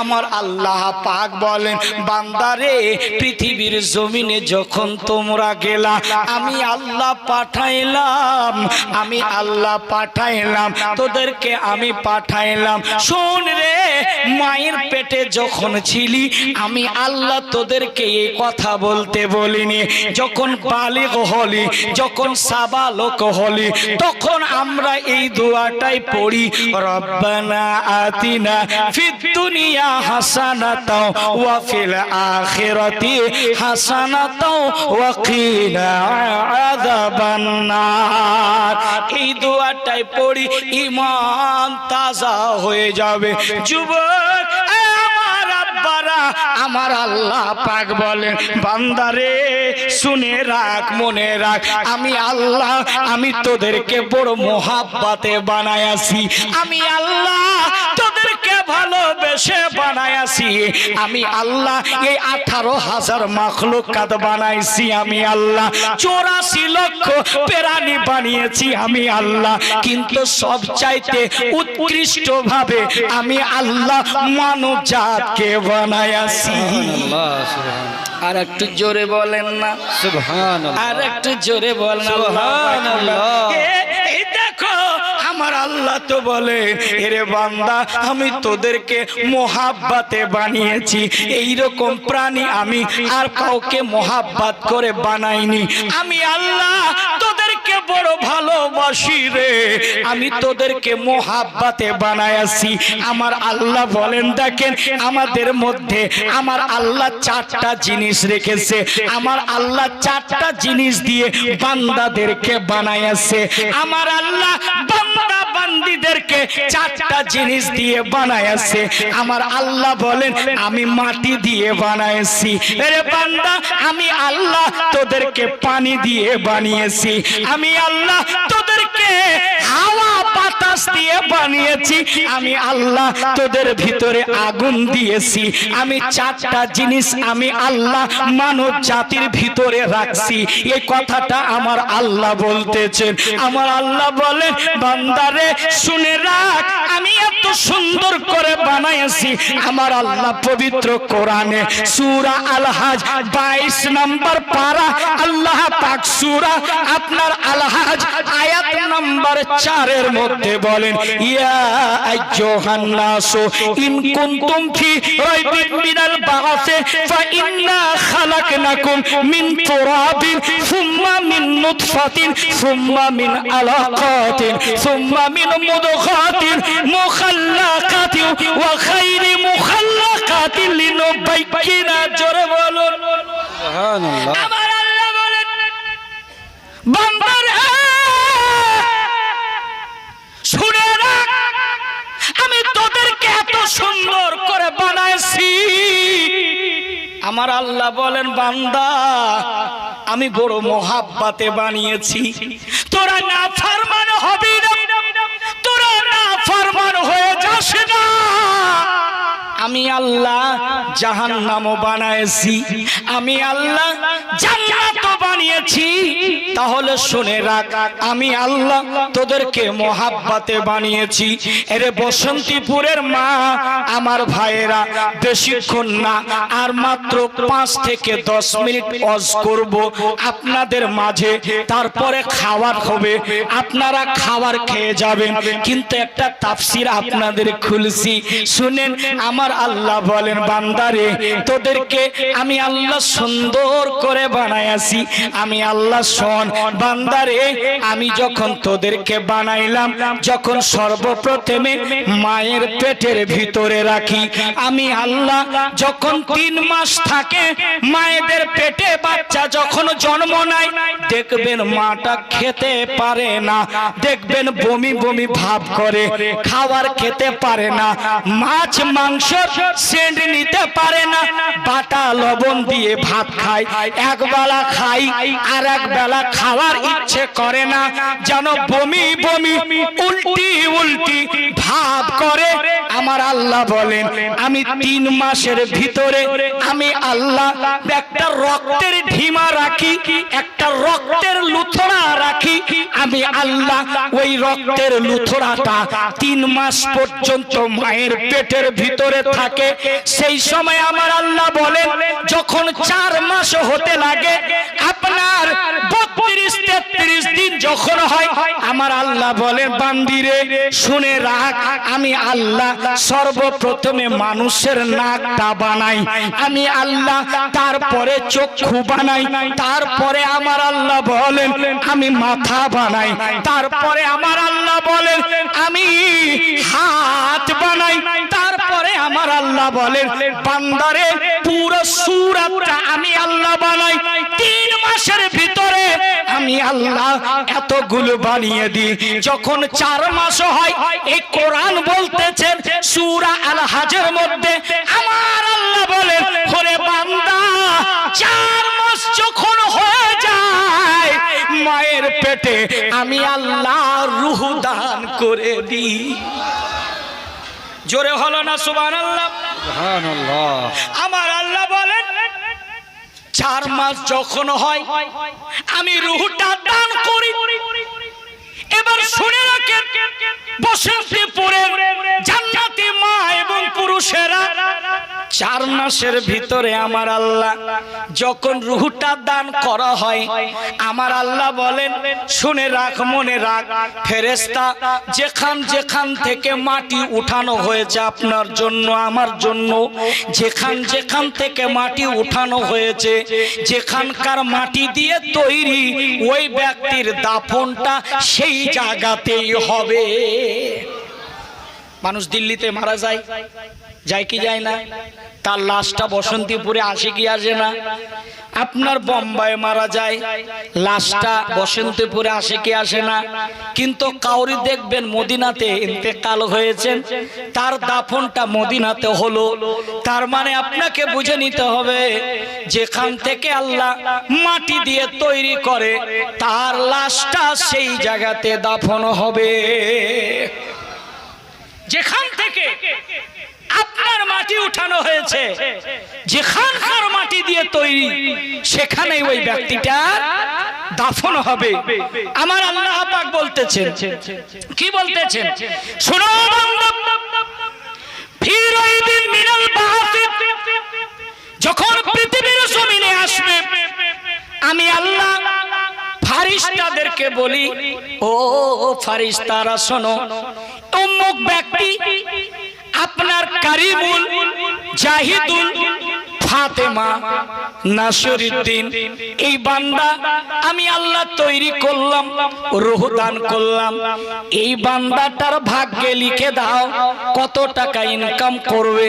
আমার আল্লাহ পাক বলেন বান্দারে পৃথিবীর জমিনে যখন তোমরা গেলা আমি আল্লাহ পাঠাইলাম তোদেরকে আমি পাঠাইলাম। শোন রে, মায়ের পেটে যখন ছিলি আমি আল্লাহ তোদেরকে এই কথা বলতে বলিনি। যখন বালিগ হলি, যখন সাবালক হলি, তখন আমরা এই দোয়াটাই পড়ি, রব্বানা আতিনা ফিদ দুনিয়া হাসানাতাও ওয়া ফিল আখিরাতি হাসানাতাও ওয়া কিনা আযাবান্নার। এই দোয়াটাই পড়ি, ঈমান তাজা হয়ে যাবে। যুবক আমার আল্লাহ পাক বলেন বান্দারে শুনে রাখ, মনে রাখ, আমি আল্লাহ আমি তোদেরকে বড় মোহাব্বতে বানায়াছি। আমি আল্লাহ তোদেরকে ভালোবেসে বানায়াছি। আমি আল্লাহ এই 18,000 মাখলুকাত বানাইছি। আমি আল্লাহ 84 লক্ষ প্রাণী বানিয়েছি। আমি আল্লাহ, কিন্তু সবচাইতে উৎকৃষ্ট ভাবে আমি আল্লাহ মানব জাতকে বানায়াছি। আর একটু জোরে বলেন না সুবহানাল্লাহ, আর একটু জোরে বলেন সুবহানাল্লাহ। এই দেখো আমার আল্লাহ তো বলে, এরে বান্দা আমি তোদেরকে মোহাব্বতে বানিয়েছি। এই রকম প্রাণী আমি আর কাউকে মোহাব্বত করে বানাইনি। আমি আল্লাহ তোদেরকে বড় ভালোবাসি রে, আমি তোদেরকে মোহাব্বতে বানাইছি। আমার আল্লাহ বলেন দেখেন আমাদের মধ্যে আমার আল্লাহ 4টা জিনিস রেখেছে। আমার আল্লাহ 4টা জিনিস দিয়ে বান্দাদেরকে বানাইছে। আমার আল্লাহ বান্দা বান্দীদেরকে 4টা জিনিস দিয়ে বানাইছে। আমার আল্লাহ বলেন আমি মাটি দিয়ে বানাইছি। আরে বান্দা আমি আল্লাহ তোদেরকে পানি দিয়ে বানিয়েছি। আমি আল্লাহ তোদেরকে হাওয়া বাতাস দিয়ে বানিয়েছি। আমি আল্লাহ তোদের ভিতরে আগুন দিয়েছি। আমি 4টা জিনিস আমি আল্লাহ মানব জাতির ভিতরে রাখছি। এই কথাটা আমার আল্লাহ বলতেছেন। আমার আল্লাহ বলেন বান্দারে শুনে রাখ, আমি এত সুন্দর করে বানাইছি। আমার আল্লাহ পবিত্র কোরআনে সূরা আল হজ 22 নম্বর পারা আল্লাহ পাক সূরা আপনার আল হজ আয়াত নম্বর 4 এর মধ্যে বলেন, ইয়া আইয়ুহান নাসু ইন কুনতুম ফি রাইবিন মিনাল বা'সি ফা ইন্না খালাকনাকুম মিন তুরাবিন সুম্মা মিন নুতফাতিন সুম্মা মিন আলাকাতিন সুম্মা মিন মুদগাতিন মুখাল্লাকাতিন ওয়া খায়রি মুখাল্লাকাতিন লিনুবাইয়িনা। জোরে বলুন সুবহানাল্লাহ। আমার আল্লাহ বলেন বান্দারে শুনে রাখ, আমি তোদেরকে এত সুন্দর করে বানাইছি। আমার আল্লাহ বলেন বান্দা আমি বড় মোহাব্বতে বানিয়েছি। তোরা নাফরমান হবি না, তোরা নাফরমান হয়ে যাস না। আমি আল্লাহ জাহান্নামও বানাইছি, আমি আল্লাহ জান্নাতও বানিয়েছি। তাহলে শুনে রাখ, আমি আল্লাহ তোদেরকে মোহাব্বতে বানিয়েছি। এরে বসন্তীপুরের মা আমার ভাইয়েরা, বেশিক্ষণ না আর মাত্র 5 থেকে 10 মিনিট ওয়াজ করব আপনাদের মাঝে, তারপরে খাবার হবে। আপনারা খাবার খেয়ে যাবেন, কিন্তু একটা তাফসীর আপনাদের খুলছি শুনেন। আমার আল্লাহ বলেন বান্দারে তোদেরকে আমি আল্লাহ সুন্দর করে বানাইছি। আমি আল্লাহ শোন বান্দারে, আমি যখন তোদেরকে বানাইলাম, যখন সর্বপ্রথমে মায়ের পেটের ভিতরে রাখি, আমি আল্লাহ যখন 3 মাস থাকে মায়েদের পেটে বাচ্চা যখন জন্ম নেয়, দেখবেন মাটা খেতে পারে না, দেখবেন বমি বমি ভাব করে, খাবার খেতে পারে না, মাছ মাংস সেন্ট নিতে পারে না, বাটা লবণ দিয়ে ভাত খায়। একবেলা খাই আর একবেলা খাওয়ার ইচ্ছে করে না, যেন বমি বমি উল্টি উল্টি ভাব করে। আমার আল্লাহ বলেন আমি 3 মাসের ভিতরে আমি আল্লাহ একটা রক্তের ঢিমা রাখি, একটা রক্তের লুথড়া রাখি। আমি আল্লাহ ওই রক্তের লুথড়াটা 3 মাস পর্যন্ত মায়ের পেটের ভিতরে থাকে সেই সময় আমার আল্লাহ বলেন যখন 4 মাস হতে লাগে আপনার 32-33 দিন যখন হয় আমার আল্লাহ বলেন বান্দিরে শুনে রাখ আমি আল্লাহ সর্বপ্রথমে মানুষের নাকটা বানাই আমি আল্লাহ তারপরে চক্ষু বানাই তারপরে আমার আল্লাহ বলেন আমি মাথা বানাই তারপরে আমার আল্লাহ বলেন আমি হাত বানাই তারপরে আমার আল্লাহ বলেন বান্দারে পুরো সূরাটা আমি আল্লাহ বানাই 3 মাসের ভিতরে আমি আল্লাহ এতগুলো বানিয়ে দিই যখন 4 মাস হয় এই কোরআন বলতেছেন সূরা আল হাজের মধ্যে আমার আল্লাহ বলেন ওরে বান্দা 4 মাস যখন হয়ে যায় মায়ের পেটে আমি আল্লাহ রূহ দান করে দিই জোরে হলো না সুবহানাল্লাহ সুবহানাল্লাহ আমার আল্লাহ বলেন 4 মাস যখন হয় আমি রূহটা দান করি এবার শুনে রাখেন বসন্তীপুরের জান্নাতি মা এবং পুরুষেরা 4 মাসের ভিতরে আমার আল্লাহ যখন রূহটা দান করা হয় আমার আল্লাহ বলেন শুনে রাখ মনে রাখ ফেরেশতা যেখান থেকে মাটি উঠানো হয়েছে আপনার জন্য আমার জন্য যেখান থেকে মাটি উঠানো হয়েছে যেখানকার মাটি দিয়ে তৈরি ওই ব্যক্তির দাফনটা সেই জায়গাতেই হবে মানুষ দিল্লিতে মারা যায় যায় কি যায় না তার লাশটা বসন্তীপুরে আসে কি আসে না আপনার বোম্বাইয়ে মারা যায় লাশটা বসন্তীপুরে আসে কি আসে না কিন্তু কাউরি দেখবেন মদিনাতে ইন্তেকাল হয়েছেন তার দাফনটা মদিনাতে হলো তার মানে আপনাকে বুঝে নিতে হবে যেখান থেকে আল্লাহ মাটি দিয়ে তৈরি করে তার লাশটা সেই জায়গাতে দাফন হবে যেখান থেকে আপনার মাটি উঠানো হয়েছে যেখানকার মাটি দিয়ে তৈরি সেখানেই ওই ব্যক্তিটার দাফন হবে আমার আল্লাহ পাক বলতেছেন কি বলতেছেন শুনো ফির ওই দিন মিনাল বাস যখন পৃথিবীর জমিনে আসবে আমি আল্লাহ ফারিস্তাদেরকে বলি ও ফারিস্তারা শোনো অমুক ব্যক্তি আপনার কারিমুল জাহিদুল ফাতেমা নাসিরউদ্দিন এই বান্দা আমি আল্লাহ তৈরি করলাম রূহ দান করলাম এই বান্দাটার ভাগ্যে লিখে দাও কত টাকা ইনকাম করবে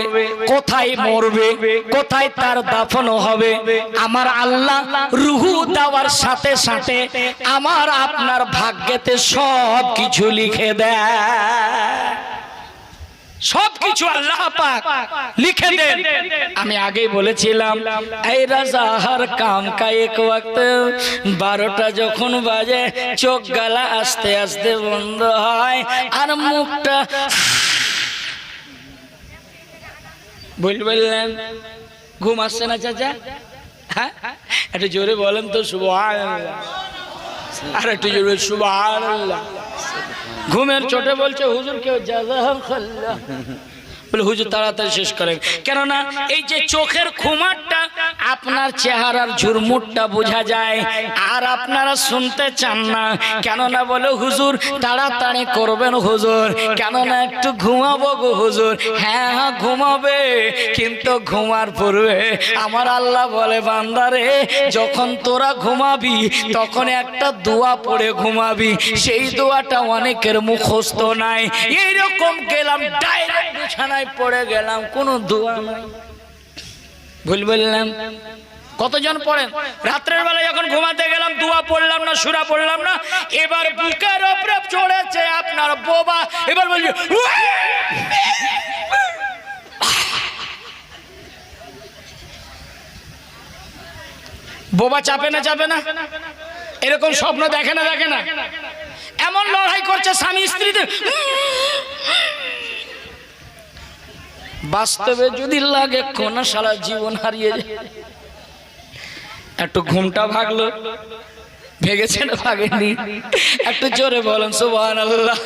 কোথায় মরবে কোথায় তার দাফন হবে আমার আল্লাহ রূহ দেওয়ার সাথে সাথে আমার আপনার ভাগ্যেতে সব কিছু লিখে দেয় সবকিছু আল্লাহ পাক লিখে দেন আমি আগেই বলেছিলাম এই রাজা হর কাম কা এক ওয়াক্ত 12টা যখন বাজে চোখ গলা আস্তে আস্তে বন্ধ হয় আর মুখটা বললেন ঘুম আসছে না চাচা হ্যাঁ একটু জোরে বলেন তো সুবহানাল্লাহ আর একটু জোরে সুবহানাল্লাহ ঘুমের চোটে বলছে হুজুর কেউ জাযাকাল্লাহ বলে হুজুর তাড়াতাড়ি শেষ করেন কেননা এই যে চোখের খুমারটা আপনার চেহারার ঝুরমুটটা বোঝা যায় আর আপনারা শুনতে চান না কেননা বলে হুজুর তাড়াতাড়ি করবেন হুজুর কেননা একটু ঘুমাবো গো হুজুর হ্যাঁ হ্যাঁ ঘুমাবে কিন্তু ঘুমার পূর্বে আমার আল্লাহ বলে বান্দারে যখন তোরা ঘুমাবি তখন একটা দোয়া পড়ে ঘুমাবি সেই দোয়াটা অনেকের মুখস্থ নাই এইরকম গেলাম ডাইরেক্ট বিছানায় পড়ে গেলাম কোনো দোয়া নাই ভুল বললাম কতজন পড়েন রাত্রের বেলা যখন ঘুমাতে গেলাম দোয়া পড়লাম না সূরা পড়লাম না এবার বুকের উপরে চড়েছে আপনার বোবা এবার বলছে বোবা চাপে না এরকম স্বপ্ন দেখে না এমন লড়াই করছে স্বামী স্ত্রীতে বাস্তবে যদি লাগে কোন সারা জীবন হারিয়ে যায় একটু ঘুমটা ভাগলো ভেগেছে না ভাগেনি একটু জোরে বলেন সুবহানাল্লাহ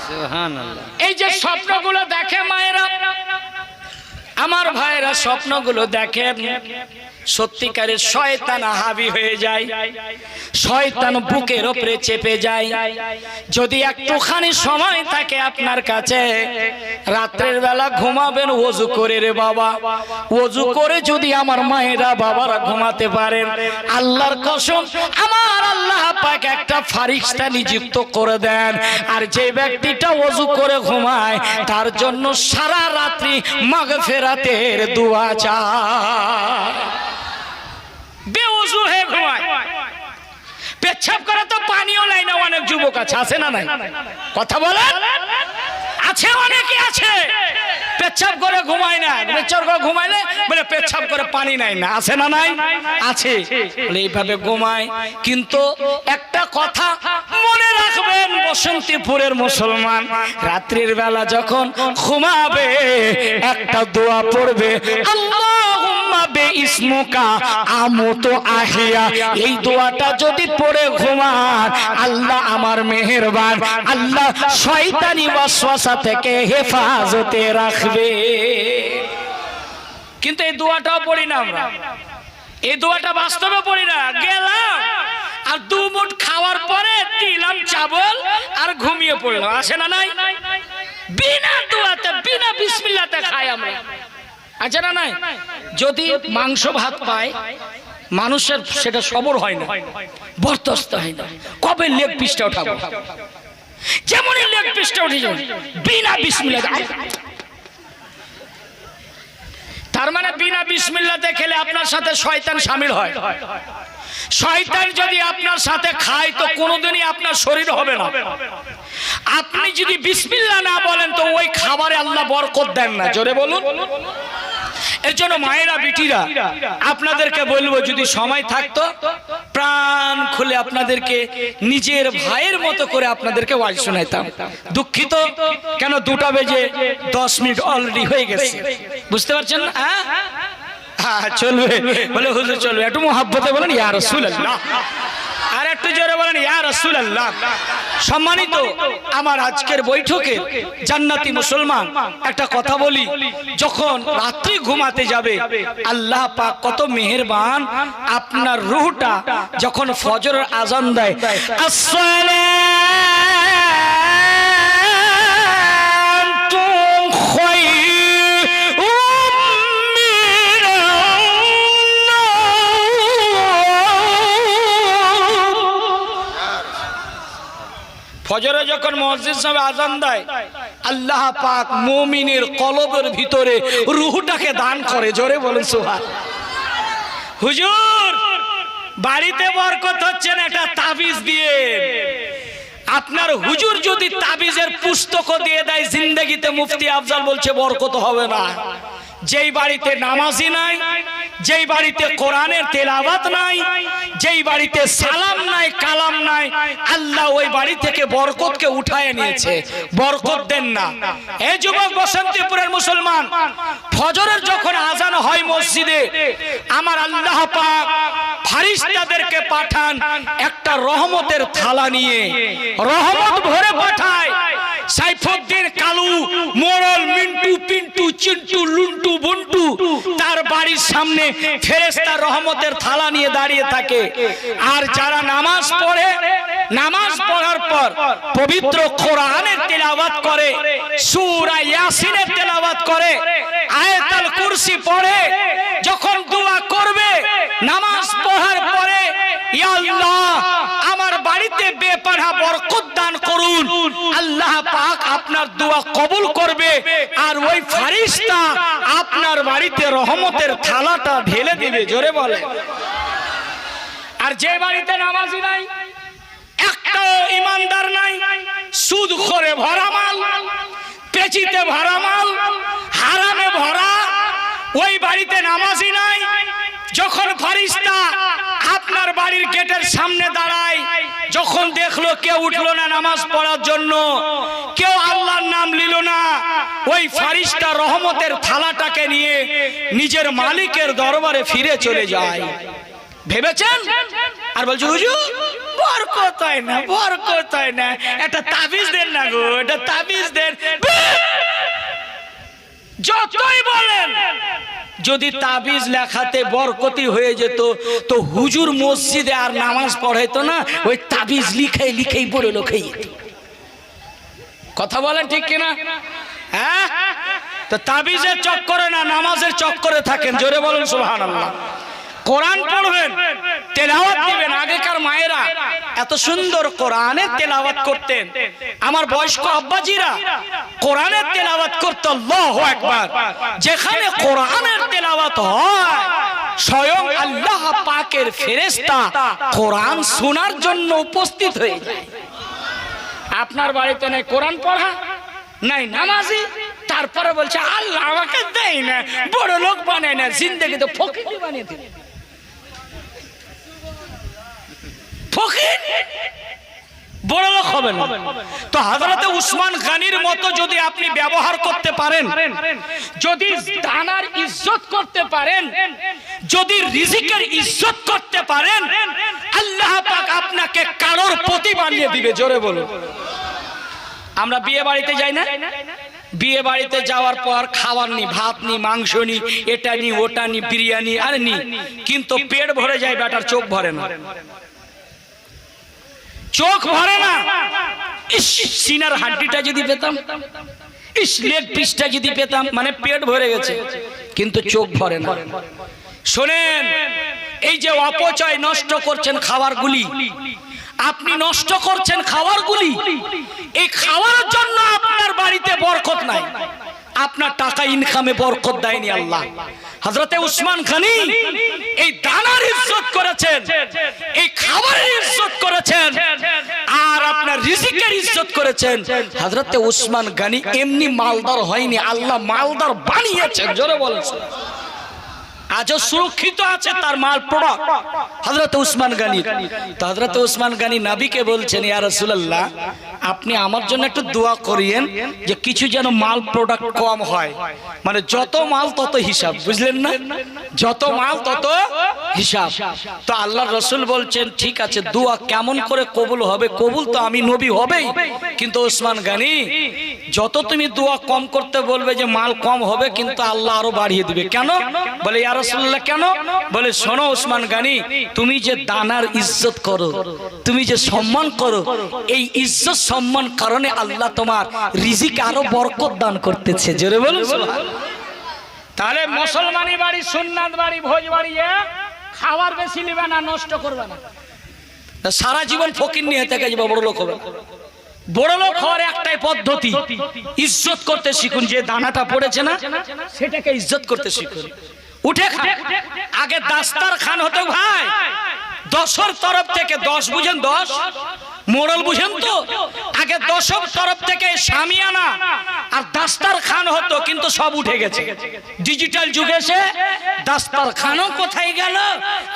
সুবহানাল্লাহ এই যে স্বপ্নগুলো দেখে মায়েরা আমার ভাইরা স্বপ্নগুলো দেখেন, সত্যিকারের শয়তান হাবি হয়ে যায়, শয়তান বুকের উপরে চেপে যায়। যদি একটুখানি সময় থাকে আপনার কাছে, রাত্রের বেলা ঘুমাবেন ওযু করে রে বাবা, ওযু করে যদি আমার মায়েরা বাবারা ঘুমাতে পারেন, আল্লাহর কসম আমার আল্লাহ পাক একটা ফারিস্তা নিযুক্ত করে দেন। আর যে ব্যক্তিটা ওযু করে ঘুমায় তার জন্য সারা রাত্রি মাগফিরাতের দোয়া চায়। বেওযু হয়ে ঘুমায়, পেচ্ছাপ করে তো পানিও নাই না, অনেক যুবক আছে না নাই? কথা বলেন, আছে, অনেকে আছে পেচ্ছাপ করে ঘুমায় না, পেচ্ছাপ করে ঘুমাইলে বলে পেচ্ছাপ করে পানি নাই না, আছে না নাই? আছে, এইভাবে ঘুমায়। কিন্তু একটা কথা মনে রাখবেন, বসন্তীপুরের মুসলমান রাত্রির বেলা যখন ঘুমাবে একটা দোয়া পড়বে, আল্লাহুম্মা বিইসমুকা আমুতু আহিয়া। এই দোয়াটা যদি পড়ে ঘুমান, আল্লাহ আমার মেহেরবান, আল্লাহ শয়তানি ওয়াসওয়াসা থেকে হেফাজতে রাখবে। কিন্তু এই দোয়াটাও পড়ি না আমরা, এই দোয়াটা বাস্তবে পড়ি না। গেলাম আর 2 মুঠ খাওয়ার পরে দিলাম চাবল আর ঘুমিয়ে পড়লাম, আসে না নাই? বিনা দোয়াতে বিনা বিসমিল্লাহতে খাই আমরা, আছে না নাই? যদি মাংস ভাত পায় মানুষের সেটা সবর হয় না, বরদাস্ত হয় না, কবে লেগ পিসটা উঠাবো, যেমনই লেগ পিসটা উঠে যাবে বিনা বিসমিল্লাহ। তার মানে বিনা বিসমিল্লাহতে খেলে আপনার সাথে শয়তান শামিল হয়। শয়তান যদি আপনার সাথে খায় তো কোনোদিনই আপনার শরীর হবে না। আপনি যদি বিসমিল্লাহ না বলেন তো ওই খাবারে আল্লাহ বরকত দেন না, জোরে বলুন। এর জন্য মায়েরা বিটিরা আপনাদেরকে বলবো, যদি সময় থাকতো প্রাণ খুলে আপনাদেরকে নিজের ভাইয়ের মতো করে আপনাদেরকে ওয়াজ শোনাইতাম। দুঃখিত, কেন 2টা বেজে 10 মিনিট অলরেডি হয়ে গেছে, বুঝতে পারছেন না? হ্যাঁ চলবে, বলে হুজুর চলবে, একটু মুহাব্বতে বলেন ইয়া রাসূলুল্লাহ, আর একটু জোরে বলেন ইয়া রাসূলুল্লাহ। সম্মানিত আমার আজকের বৈঠকে জান্নাতি মুসলমান, একটা কথা বলি, যখন রাত্রি ঘুমাতে যাবে আল্লাহ পাক কত মেহেরবান, আপনার রূহটা যখন ফজরের আজান দেয়, ফজরে যখন মসজিদ সাহেব আজান দেয়, আল্লাহ পাক মুমিনের কলবের ভিতরে রূহটাকে দান করে, জোরে বলেন সুবহানাল্লাহ। হুজুর বাড়িতে বরকত হচ্ছে না, একটা তাবিজ দিয়ে। আপনার হুজুর যদি তাবিজের পুস্তকও দিয়ে দেয়, জিন্দেগিতে মুফতি আফজাল বলছে বরকত হবে না। যেই বাড়িতে নামাজি নাই, যেই বাড়িতে কোরআনের তেলাওয়াত নাই, যেই বাড়িতে সালাম নাই, কালাম নাই, আল্লাহ ওই বাড়ি থেকে বরকতকে উঠায় নিয়েছে, বরকত দেন না। এই যুবক বসন্তীপুরের মুসলমান, ফজরের যখন আজান হয় মসজিদে, আমার আল্লাহ পাক ফেরেশতাদেরকে পাঠান একটা রহমতের থালা নিয়ে, রহমত ভরে পাঠায়। সাইফুদ্দিন কালু, মোড়ল, মিন্টু, পিন্টু, চিন্টু, লুন্টু, বন্টু, তার বাড়ির সামনে ফেরেশতা রহমতের থালা নিয়ে দাঁড়িয়ে থাকে। আর যারা নামাজ পড়ে, নামাজ পড়ার পর পবিত্র কোরআনের তেলাওয়াত করে, সূরা ইয়াসিনের তেলাওয়াত করে, আয়াতুল কুরসি পড়ে, যখন দোয়া করবে নামাজ পড়ার পরে, ইয়া আল্লাহ আমার বাড়িতে বেপরোয়া বরকত দান করুন, আল্লাহ পাক আপনার দোয়া কবুল করবে। আর ওই ফেরেশতা আপনার বাড়িতে রহমতের থালাটা ঢেলে দিবে, জোরে বলে। আর যে বাড়িতে নামাজি নাই, একটা ইমানদার নাই, সুদ করে ভরা মাল, পেচিতে ভরা মাল, হারামে ভরা, ওই বাড়িতে নামাজি নাই। যখন ফেরেশতা আপনার বাড়ির গেটের সামনে দাঁড়ায়, যখন দেখলো কেউ উঠলো না নামাজ পড়ার জন্য, কেউ আল্লাহর নাম নিল না, ওই ফেরেশতা রহমতের থালাটাকে নিয়ে নিজের মালিকের দরবারে ফিরে চলে যায়। ভেবেছেন? আর বলছে হুজুর বরকত হয় না, বরকত হয় না, একটা তাবিজ দেন না গো, একটা তাবিজ দেন। যতই বলেন যদি তাবিজ লেখাতে বরকতি হয়ে যেত তো হুজুর মসজিদে আর নামাজ পড়াইতো না, ওই তাবিজ লিখেই বড় লোক হয়ে যেত। কথা বলেন ঠিক কিনা? হ্যাঁ, তো তাবিজের চক্করে না নামাজের চক্করে থাকেন। জোরে বলেন সুবহানাল্লাহ। কোরআন পড়বেন, তেলাওয়াত দিবেন। আগেকার মায়েরা এত সুন্দর কোরআনের তেলাওয়াত করতেন। আমার বয়স্ক আব্বাজিরা কোরআনের তেলাওয়াত করত। আল্লাহু আকবার। যেখানে কোরআনের তেলাওয়াত হয় স্বয়ং আল্লাহ পাকের ফেরেশতা কোরআন শোনার জন্য উপস্থিত হয়ে যায়। আপনার বাড়িতে নেই কোরআন পড়া, নাই নামাজি, তারপরে বলছে আল্লাহ আমাকে দেয় না, বড় লোক বানায় না, জিন্দেগি তো ফকির বানিয়ে দিল। ফকির বড় লোক হবে না। তো হযরতে উসমান গনির মতো যদি আপনি ব্যবহার করতে পারেন, যদি দানার ইজ্জত করতে পারেন, যদি রিজিকের ইজ্জত করতে পারেন, আল্লাহ পাক আপনাকে কারোর প্রতি বানিয়ে দিবে। জোরে বলুন। আমরা বিয়ে বাড়িতে যাই না, বিয়ে বাড়িতে যাওয়ার পর খাবার নি, ভাত নি, মাংস নি, এটা নি, ওটা নি, বিরিয়ানি আর নি, কিন্তু পেট ভরে যায়, বেটার চোখ ভরে না। চোখ ভরে না। ইস, সিনার হাড্ডিটা যদি পেতাম, ইস, লেগ পিসটা যদি পেতাম, মানে পেট ভরে গেছে কিন্তু চোখ ভরে না। শোনেন, এই যে অপচয় নষ্ট করছেন খাবারগুলি, আপনি নষ্ট করছেন খাবারগুলি, এই খাওয়ার জন্য আপনার বাড়িতে বরকত নাই, আপনার টাকা ইনকামে বরকত দেয়নি আল্লাহ। হযরতে উসমান গনি এই দানার ইজ্জত করেছেন, এই খাবারের ইজ্জত করেছেন, আর আপনার রিজিকের ইজ্জত করেছেন। হযরতে উসমান গনি এমনি মালদার হয়নি, আল্লাহ মালদার বানিয়েছেন। জোরে বলেন। আজও সুরক্ষিত আছে তার মাল প্রোডাক্ট হযরত উসমান গনি। তো হযরত উসমান গনি নবীকে বলছেন, ইয়া রাসূলুল্লাহ আপনি আমার জন্য একটু দোয়া করিয়েন যে কিছু যেন মাল প্রোডাক্ট কম হয়, মানে যত মাল তত হিসাব, বুঝলেন না, যত মাল তত হিসাব। তো আল্লাহর রাসূল বলছেন ঠিক আছে, দোয়া কেমন করে কবুল হবে? কবুল তো আমি নবী হবেই, কিন্তু উসমান গনি যত তুমি দোয়া কম করতে বলবে যে মাল কম হবে, কিন্তু আল্লাহ আরো বাড়িয়ে দিবে। কেন? বলে ইয়া রাসূলুল্লাহ কেন? বলে শোনো উসমান গনি, তুমি যে দানার ইজ্জত করো, তুমি যে সম্মান করো, এই ইজ্জত সম্মান কারণে আল্লাহ তোমার রিজিক আরো বরকত দান করতেছে। জোরে বলুন সুবহানাল্লাহ। তাহলে মুসলমানি বাড়ি, সুন্নাত বাড়ি, ভোজ বাড়ি, খাবার বেশি নেবে না, নষ্ট করবে না, সারা জীবন ফকির নিয়ে থেকে যাবে, বড় লোক হবে। বড় লোক হওয়ার একটাই পদ্ধতি, ইজ্জত করতে শিখুন। যে দানাটা পড়েছে না সেটাকে ইজ্জত করতে শিখুন। উঠে খান। আগে দাস্তার খান হতো ভাই, 10 তরফ থেকে 10, বুঝেন 10 মোড়ল, বুঝেন তো? আগে 10 তরফ থেকে শামিয়ানা আর দাস্তার খান হতো, কিন্তু সব উঠে গেছে। ডিজিটাল যুগে এসে দাস্তার খানও কোথায় গেল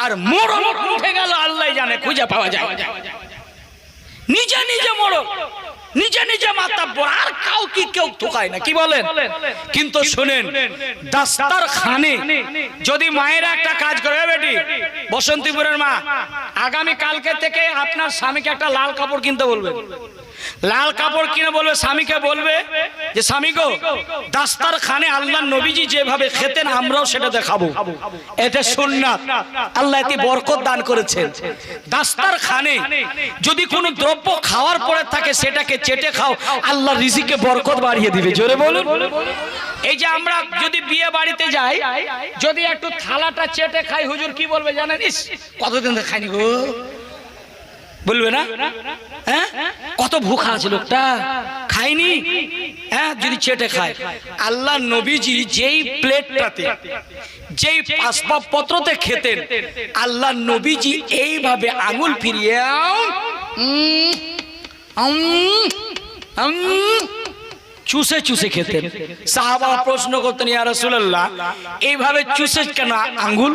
আর মোড়ল উঠে গেল, আল্লাহ জানে, খুঁজে পাওয়া যায়। নিজে নিজে মোড়ল, নিজে নিজে মাতাব্বর, আর কাউকে কেউ ঠকায় না, কি বলেন? কিন্তু শুনেন, দাস্তার খানে যদি মায়েরা একটা কাজ করে, বেটি বসন্তীপুরের মা, আগামী কালকে থেকে আপনার স্বামীকে একটা লাল কাপড় কিনতে বলবে, লাল কাপড় কিনে বলবে স্বামীকে, বলবে যে স্বামী গো, দাস্তার খানে আল্লাহর নবীজি যেভাবে খেতেন আমরাও সেটা দেখাবো, এটা সুন্নাত, আল্লাহ এতে বরকত দান করেছেন। দাস্তার খানে যদি কোনো দ্রব্য খাওয়ার পরে থাকে সেটাকে চেটে খাও, আল্লাহ রিজিকে বরকত বাড়িয়ে দিবে। জোরে বলুন। এই যে আমরা যদি বিয়ে বাড়িতে যাই, যদি একটু থালাটা চেটে খাই, হুজুর কি বলবে জানেন? ইস, কতদিন ধরে খাইনি গো, বলবে না? হ্যাঁ, কত ভুখা আছে লোকটা, খায়নি। হ্যাঁ, যদি চেটে খায়, আল্লাহ নবীজি যেই প্লেটটাতে, যেই আসবাবপত্রতে খেতেন, আল্লাহ নবীজি এইভাবে আঙুল ফিরিয়ে চুষে চুষে খেতেন। সাহাবারা প্রশ্ন করতেন, ইয়া রাসূলুল্লাহ এইভাবে চুষে কেন আঙ্গুল,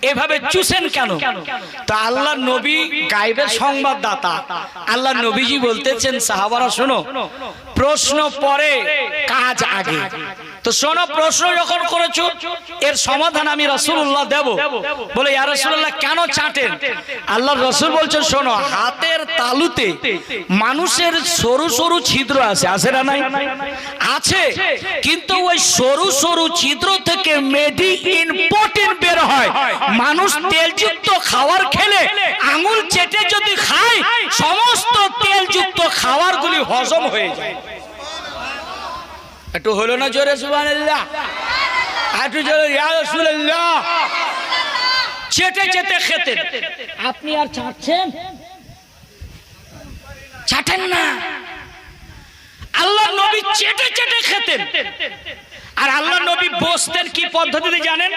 এভাবে চুষেন কেন? তা আল্লাহ নবী গায়বের সংবাদদাতা, আল্লাহ নবীজি বলতেছেন, সাহাবারা শোনো, প্রশ্ন পরে কাজ আগে। তো শোনো, প্রশ্ন যখন করেছো এর সমাধান আমি রাসূলুল্লাহ দেব। বলে ইয়া রাসূলুল্লাহ কেন চাটেন? আল্লাহর রাসূল বলছেন শোনো, হাতের তালুতে মানুষের সরু সরু ছিদ্র আছে, আছে না নাই? আছে, কিন্তু ওই সরু সরু ছিদ্র থেকে মেডিসিন প্রোটিন বের হয়। মানুষ তেলযুক্ত খাবার খেলে আঙুল চেটে যদি খায় সমস্ত তেলযুক্ত খাবারগুলি হজম হয়ে যায়। একটু হলো না জোরে সুবহানাল্লাহ? একটু জোরে ইয়া রাসূলুল্লাহ। চেটে চেটে খেতেন, আপনি আর চাটছেন? চাটেন না। আল্লাহ নবী চেটে চেটে খেতেন। আর আল্লাহ নবী বসতেন কি পদ্ধতিতে জানেন?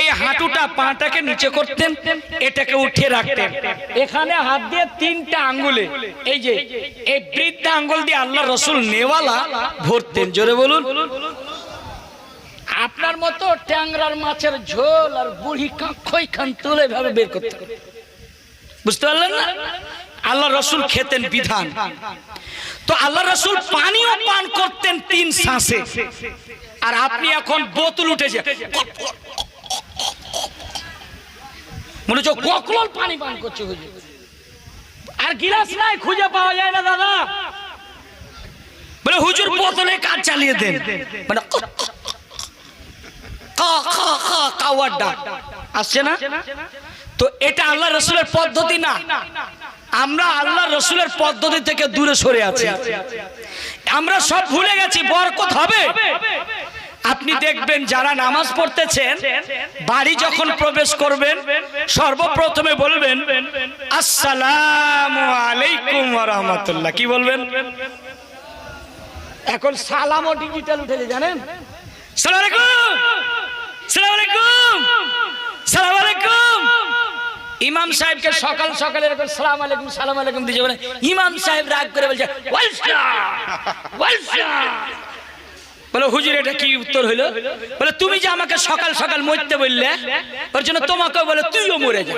এই হাঁটুটা পাটাকে নিচে করতেন, এটাকে উঠিয়ে রাখতেন, এখানে হাত দিয়ে তিনটা আঙ্গুলে এই যে এই বৃদ্ধা আঙ্গুল দিয়ে আল্লাহ রাসূল নেওয়ালা ভরতেন। জোরে বলুন। আপনার মতো ট্যাংরার মাছের ঝোল আর বুড়ি কাঁখই খান তুলে ভাবে বের করতে, বুঝতে পারলেন না? আল্লাহ রাসূল খেতেন বিধান। তো আল্লাহ রাসূল পানিও পান করতেন 3 শ্বাসে। আর আপনি এখন বোতল উঠেছে, মনে হচ্ছে ককলল পানি পান করছে হুজুর। আর গিলাস নাই, খুঁজে পাওয়া যায় না দাদা। বলে হুজুর বোতলে কাজ চালিয়ে দেন, মানে কাওয়ার ডাক আসছে না। তো এটা আল্লাহ রাসূলের পদ্ধতি না। আমরা আল্লাহ রাসূলের পদ্ধতি থেকে দূরে সরে আছি, আমরা সব ভুলে গেছি। বরকত হবে। আপনি দেখবেন যারা নামাজ পড়তেছেন বাড়ি যখন প্রবেশ করবেন সর্বপ্রথমে বলবেন আসসালামু আলাইকুম ওয়া রাহমাতুল্লাহ। কি বলবেন? এখন সালামও ডিজিটাল উঠেছে জানেন। সালাম আলাইকুম, সালাম আলাইকুম, সালাম আলাইকুম। ইমাম সাহেবকে সকাল সকালে এরকম সালাম আলাইকুম সালাম আলাইকুম দিয়ে বলে, ইমাম সাহেব রাগ করে বলছে বলে হুজুর এটা কি উত্তর হইলো? বলে তুমি যে আমাকে সকাল সকাল মরতে বললে ওর জন্য তোমাকে বলে তুইও মরে যা।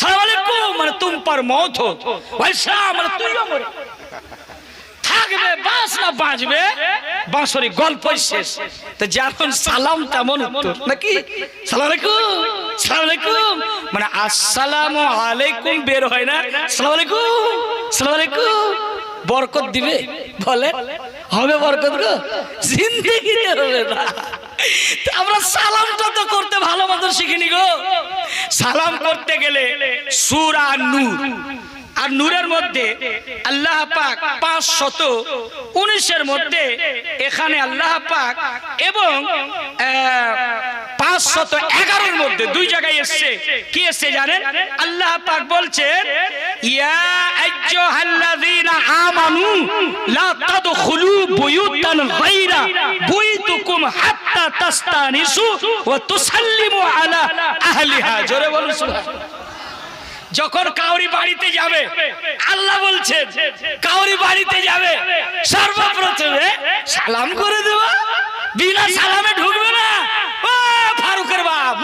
সালাম আলাইকুম মানে তুম পর মৌত হো, ওয়ালাইকুম মানে তুইও মরে থাকবে, বাঁচ না বাঁচবে বাঁশরি গল্প শেষ। তো যেমন সালাম তেমন উত্তর নাকি? সালাম আলাইকুম, সালাম আলাইকুম মানে আসসালামু আলাইকুম বের হয় না, সালাম আলাইকুম, সালাম আলাইকুম। বরকত দিবে? বলে হবে বরকত গো? জিন্দেগিতে হবে না। আমরা সালামটা তো করতে ভালো মতো শিখিনি গো। সালাম করতে গেলে সূরা নূর, আর নূরের মধ্যে আল্লাহ পাক 519 মধ্যে এখানে আল্লাহ পাক এবং 511 মধ্যে দুই জায়গায় এসেছে। কি এসেছে জানেন? আল্লাহ পাক বলছেন ইয়া আইয়ুহাল্লাযীনা আমানু লা তাদখুলু বুয়ুতান গায়রা বুয়ুতুকুম হাত্তা তাস্তানিসু ওয়া তুসাল্লিমু আলা আহলিহা। জোরে বলুন সুবহানাল্লাহ। যখন কাউরি বাড়িতে যাবে আল্লাহ বলছেন কাউরি বাড়িতে যাবে সর্বপ্রথমে সালাম করে দেবা, বিনা সালামে ঢুকবে না। ও ফারুকের বাপ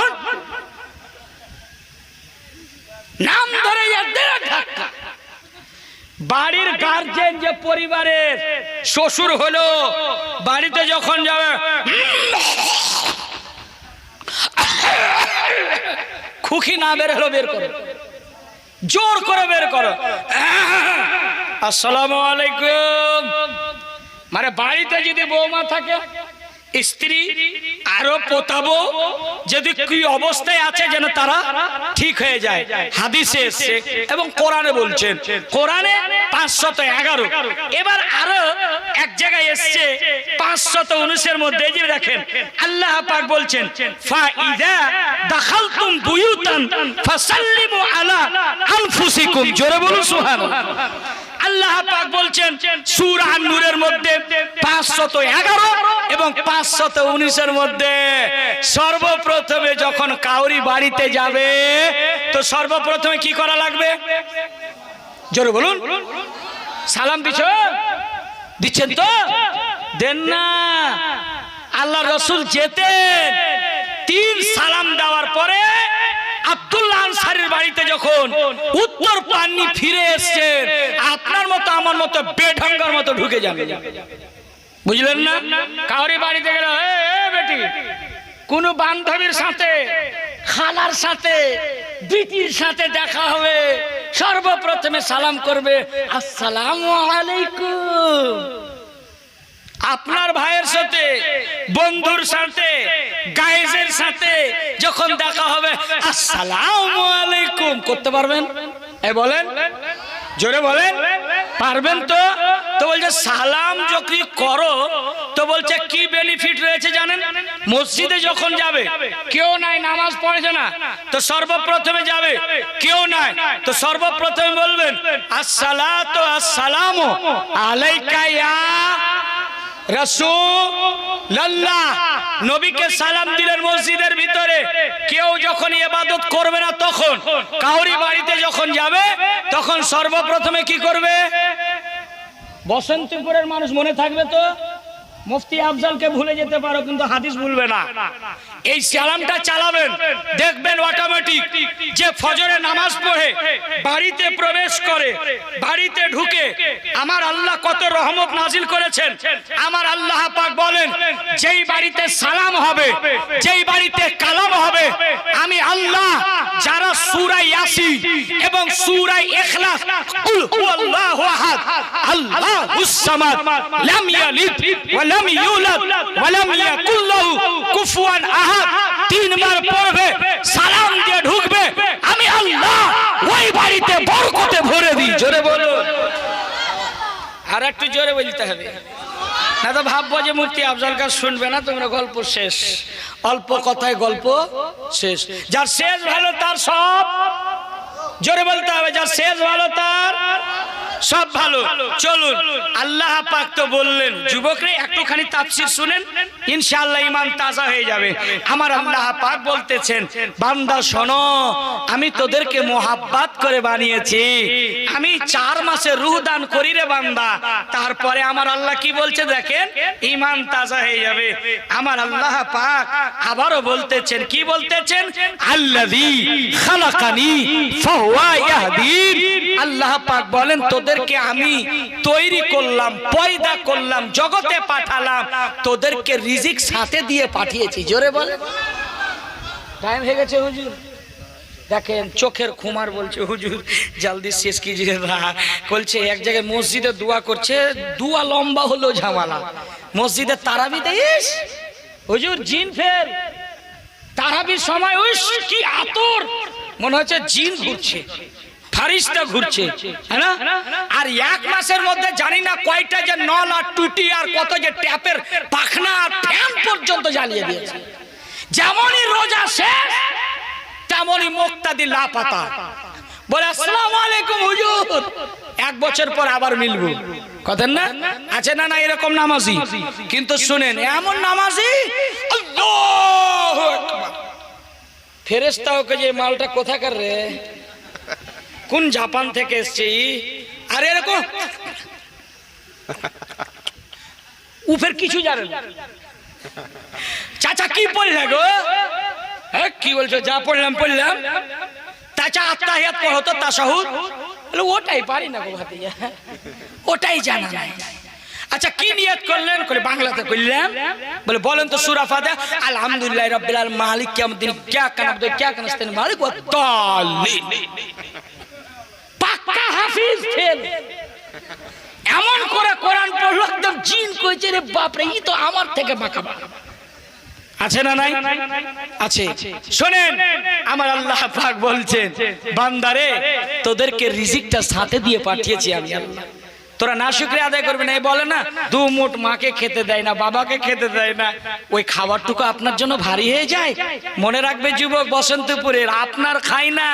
নাম ধরে ধাক্কা। বাড়ির গার্জেন যে পরিবারের শ্বশুর হলো বাড়িতে যখন যাবে খুকি না বের হলো বের করে, জোর করে বের করো আসসালামু আলাইকুম। মানে বাড়িতে যদি বৌমা থাকে স্ত্রী আরো পোতাবো যদি কি অবস্থায় আছে যেন তারা ঠিক হয়ে যায়। হাদিসে এসেছে এবং কোরআনে বলছেন, কোরআনে 511। এবার আরো এক জায়গায় এসেছে 519 মধ্যে। যে দেখেন আল্লাহ পাক বলছেন ফাইদা দাখালতুম বুয়ুতান ফাসাল্লিমু আলা আনফুসিকুম। জোরে বলুন সুবহানাল্লাহ। আল্লাহ পাক বলছেন সূরা নূরের মধ্যে 511 এবং 519 মধ্যে সর্বপ্রথমে যখন কাউরি বাড়িতে যাবে তো সর্বপ্রথমে কি করা লাগবে? জোরে বলুন। সালাম দিচ্ছেন তো? দেন না। আল্লাহ রাসূল যেতেন 3 সালাম দেওয়ার পরে আব্দুল্লাহ আনসারীর বাড়িতে যখন উত্তর পাননি ফিরে এসেছেন, আপনার মতো আমার মতো বেঢঙ্গার মতো ঢুকে যাবে, বুঝলেন না? কাউরি বাড়িতে গেল, বেটি, কোন বান্ধবীর সাথে, খালার সাথে, বিটির সাথে দেখা হবে, সর্বপ্রথমে সালাম করবে, আসসালামু আলাইকুম। আপনার ভাইয়ের সাথে, বন্ধুর সাথে, গায়েজের সাথে যখন দেখা হবে, আসসালামু আলাইকুম করতে পারবেন? বলেন, জোরে বলেন, পারবেন তো? তো বলছে সালাম যদি করো তো বলছে কি বেনিফিট রয়েছে জানেন? মসজিদে যখন যাবে, কেউ নাই, নামাজ পড়েছে না, তো সর্বপ্রথমে যাবে, কেউ নাই, তো সর্বপ্রথমে বলবেন আসসালাতু আসসালামু আলাইকা ইয়া রাসূলুল্লাহ। নবীকে সালাম দিলেন মসজিদের ভিতরে। কেউ যখন ইবাদত করবে না, তখন কাউরি বাড়িতে যখন যাবে, তখন সর্বপ্রথমে কি করবে? বসন্তপুরের মানুষ মনে থাকবে তো? মুফতি আফজালকে ভুলে যেতে পারো, কিন্তু হাদিস ভুলবে না। এই সালামটা চালাবেন, দেখবেন অটোমেটিক যে ফজরে নামাজ পড়ে বাড়িতে প্রবেশ করে, বাড়িতে ঢুকে আমার আল্লাহ কত রহমত নাজিল করেছেন। আমার আল্লাহ পাক বলেন, যেই বাড়িতে সালাম হবে, যেই বাড়িতে কালাম হবে, আমি আল্লাহ যারা সূরা ইয়াসিন এবং সূরা ইখলাস, কুল হুয়াল্লাহু আহাদ, আল্লাহুস সামাদ, লাম ইয়ালিদ ওয়া লাম ইউলাদ ওয়া লাম ইয়াকুল লাহু কুফুয়ান আহাদ, তিনবার পড়বে, সালাম দিয়ে ঢুকবে, আমি আল্লাহ ওই বাড়িতে বরকতে ভরে দিই। জোরে বলো, আর একটু জোরে বলতে হবে, না তো ভাববো যে মুফতি আফজাল কাজ শুনবে না, তোমরা গল্প শেষ, অল্প কথায় গল্প শেষ। যার শেষ ভালো তার সব, জোরে বলতে হবে, যার শেষ ভালো তার সব ভালো। চলুন, আল্লাহ পাক তো বললেন, যুবকরা একটুখানি তাফসীর শুনেন, ইনশাআল্লাহ ঈমান তাজা হয়ে যাবে। আমার আল্লাহ পাক বলতেছেন, বান্দা শোনো, আমি তোদেরকে মোহাব্বত করে বানিয়েছি, আমি 4 মাসে রূহ দান করি রে বান্দা। তারপরে আমার আল্লাহ কি বলছে দেখেন, ঈমান তাজা হয়ে যাবে। আমার আল্লাহ পাক আবারও বলতেছেন, কি বলতেছেন? আল্লাযী খালাকানি ফাহুয়া ইয়াহদিন। আল্লাহ পাক বলেন, তোদেরকে আমি তৈরি করলাম, পয়দা করলাম, জগতে পাঠালাম, তোদেরকে রিজিক সাথে দিয়ে পাঠিয়েছি। জোরে বলে, টাইম হয়ে গেছে হুজুর। দেখেন চোখের খুমার বলছে, হুজুর জলদি শেষ কিজিয়ে না। বলছে এক জায়গায় মসজিদে দোয়া করছে, দোয়া লম্বা হলো ঝামেলা। মসজিদে তারাবি দেশ, হুজুর জিন ফেল, তারাবির সময় উস কি আতর, মনে হচ্ছে জিন ঘুরছে, ফারিস্তা ঘুরছে, হ্যাঁ না? আর 1 মাসের মধ্যে জানি না কয়টা যে নল আর টুটি আর কত যে ট্যাপের পাখনা আর ফ্যান পর্যন্ত জ্বালিয়ে দিয়েছে। যেমনই রোজা শেষ, তেমনই মুক্তাদি লাপাতা, বলে আসসালামু আলাইকুম হুজুর, 1 বছর পর আবার মিলবো, কথা না আছে না? না এরকম নামাজি, কিন্তু শুনেন এমন নামাজি, আল্লাহু আকবার, ফেরেশতা ওকে যে মালটা কোথাকার রে, কোন জাপান থেকে এসছে, আর এরকম উফের কিছু জানেন। চাচা কি পড়লে গো? কি বলছো? যা পড়লাম। চাচা আত্তাহিয়াত পড়ো তো, তাশাহুদ। বলে ওটাই পারি না গো ভাতিজা, ওটাই জানা নাই। আচ্ছা কি নিয়ত করলেন? বলে বাংলাতে করলাম। বলে বলেন তো সূরা ফাতিহা, আলহামদুলিল্লাহি রাব্বিল আলামিন মালিক কিয়ামতিন কিয়া কানাবদু কিয়া কানাস্তাইন মালিক ওয়া দাল্লিন। পাক্কা হাফিজ ফেল, এমন করে কোরআন পড়লো একদম জিন কইছে রে বাপ রে, ই তো আমার থেকে বাঁকা। আছে না নাই? আছে। শুনেন, আমার আল্লাহ পাক বলছেন, বান্দারে তোদেরকে রিজিকটা সাথে দিয়ে পাঠিয়েছি আমি আল্লাহ, তোরা না শুকরিয়া আদায় করবে না। এই বলে না 2 মুঠ মাকে খেতে দেয় না, বাবাকে খেতে দেয় না, ওই খাবারটুকু আপনার জন্য ভারী হয়ে যায়। মনে রাখবে যুবক, বসন্তপুরের আপনার খাই না,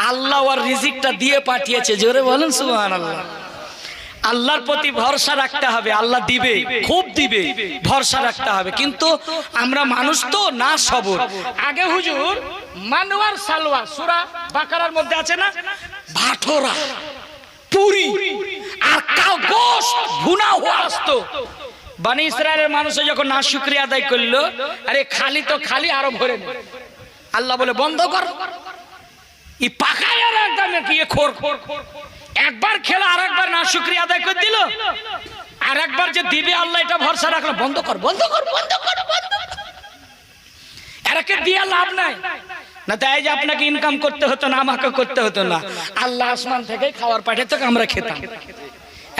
আল্লাহ ওর রিজিকটা দিয়ে পাঠিয়েছে। জোরে বলেন সুবহানাল্লাহ। আল্লাহর প্রতি ভরসা রাখতে হবে, আল্লাহ দিবে, খুব দিবে, ভরসা রাখতে হবে। কিন্তু আমরা মানুষ তো না সবর। আগে হুজুর মানওয়ার সালোয়ার সূরা বাকারার মধ্যে আছে না, ভাঠোরা পুরি আর গোশত ভুনা হওয়া আসতো। বনি ইসরায়েলের মানুষ যখন নাশুকরিয়া আদায় করলো, আরে খালি তো খালি, আরো ভরে নে। আল্লাহ বলে বন্ধ কর, ই পাকায় আর একদম কি খোর একবার খেলা আর একবার না শুকরিয়া আদায় করে দিল, আর একবার যে দিবে আল্লাহ এটা ভরসা রাখলো, বন্ধ কর বন্ধ কর বন্ধ কর বন্ধ কর। এরাকে দিয়ে লাভ নাই। না তাই যে আপনাকে ইনকাম করতে হতো না, আমাকে করতে হতো না, আল্লাহ আসমান থেকে খাবার পাঠাতো, আমরা খেতাম।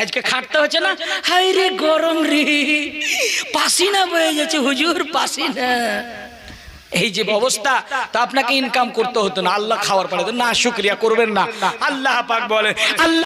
আজকে খাটতে হচ্ছে না, হাই রে গরম রে, পাসিনা বয়ে যাচ্ছে হুজুর পাসিনা, এই যে অবস্থা। তা আপনাকে ইনকাম করতে হতো না, আল্লাহ খাবার পাঠাতো না, শুকরিয়া করবেন না। আল্লাহ পাক বলে আল্লাহ